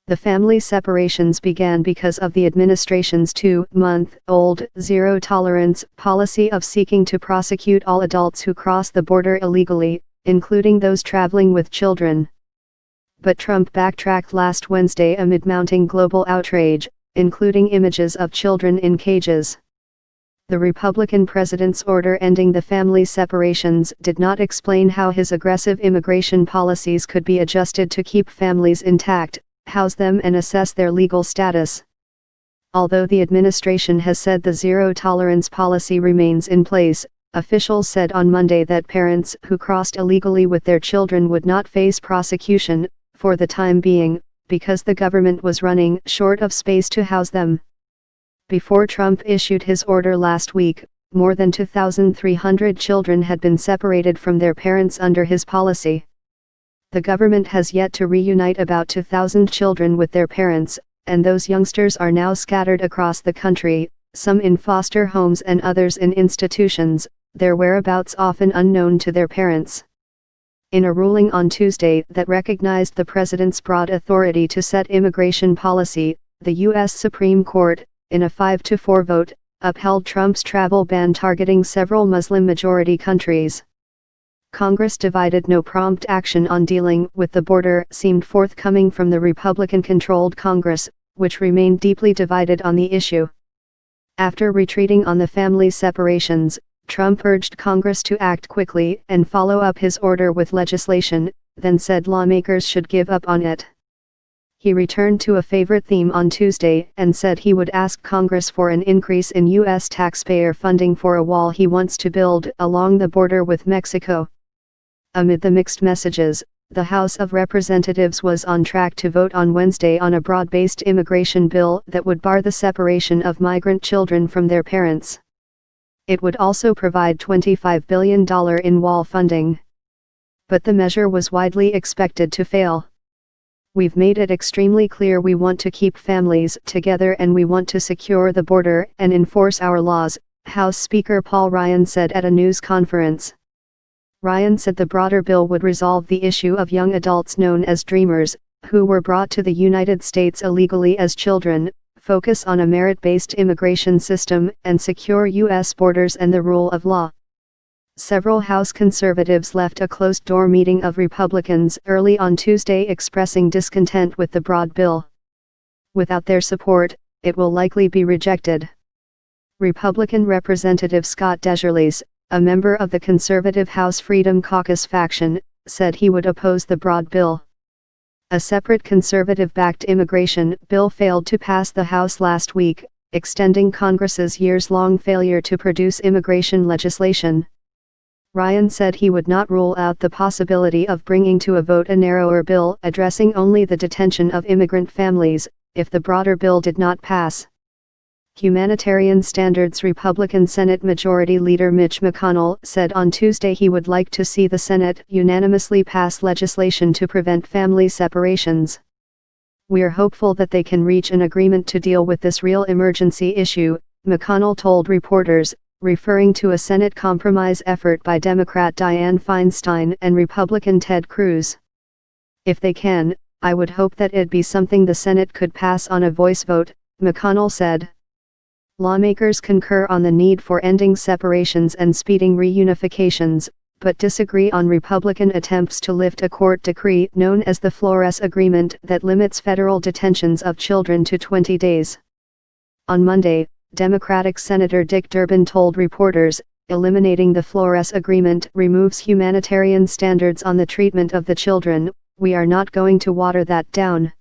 The family separations began because of the administration's 2-month-old zero-tolerance policy of seeking to prosecute all adults who cross the border illegally, including those traveling with children. But Trump backtracked last Wednesday amid mounting global outrage, including images of children in cages. The Republican president's order ending the family separations did not explain how his aggressive immigration policies could be adjusted to keep families intact, house them and assess their legal status. Although the administration has said the zero-tolerance policy remains in place, officials said on Monday that parents who crossed illegally with their children would not face prosecution, for the time being, because the government was running short of space to house them. Before Trump issued his order last week, more than 2,300 children had been separated from their parents under his policy. The government has yet to reunite about 2,000 children with their parents, and those youngsters are now scattered across the country, some in foster homes and others in institutions, their whereabouts often unknown to their parents. In a ruling on Tuesday that recognized the president's broad authority to set immigration policy, the U.S. Supreme Court, in a 5-4 vote, upheld Trump's travel ban targeting several Muslim-majority countries. Congress divided. No prompt action on dealing with the border seemed forthcoming from the Republican-controlled Congress, which remained deeply divided on the issue. After retreating on the family separations, Trump urged Congress to act quickly and follow up his order with legislation, then said lawmakers should give up on it. He returned to a favorite theme on Tuesday and said he would ask Congress for an increase in U.S. taxpayer funding for a wall he wants to build along the border with Mexico. Amid the mixed messages, the House of Representatives was on track to vote on Wednesday on a broad-based immigration bill that would bar the separation of migrant children from their parents. It would also provide $25 billion in wall funding. But the measure was widely expected to fail. "We've made it extremely clear we want to keep families together and we want to secure the border and enforce our laws," House Speaker Paul Ryan said at a news conference. Ryan said the broader bill would resolve the issue of young adults known as Dreamers, who were brought to the United States illegally as children, focus on a merit-based immigration system, and secure U.S. borders and the rule of law. Several House conservatives left a closed-door meeting of Republicans early on Tuesday expressing discontent with the broad bill. Without their support, it will likely be rejected. Republican Representative Scott DeSantis, a member of the conservative House Freedom Caucus faction, said he would oppose the broad bill. A separate conservative-backed immigration bill failed to pass the House last week, extending Congress's years-long failure to produce immigration legislation. Ryan said he would not rule out the possibility of bringing to a vote a narrower bill addressing only the detention of immigrant families, if the broader bill did not pass. Humanitarian standards Republican Senate Majority Leader Mitch McConnell said on Tuesday he would like to see the Senate unanimously pass legislation to prevent family separations. "We're hopeful that they can reach an agreement to deal with this real emergency issue," McConnell told reporters, referring to a Senate compromise effort by Democrat Dianne Feinstein and Republican Ted Cruz. "If they can, I would hope that it'd be something the Senate could pass on a voice vote," McConnell said. Lawmakers concur on the need for ending separations and speeding reunifications, but disagree on Republican attempts to lift a court decree known as the Flores Agreement that limits federal detentions of children to 20 days. On Monday, Democratic Senator Dick Durbin told reporters, eliminating the Flores Agreement removes humanitarian standards on the treatment of the children. "We are not going to water that down."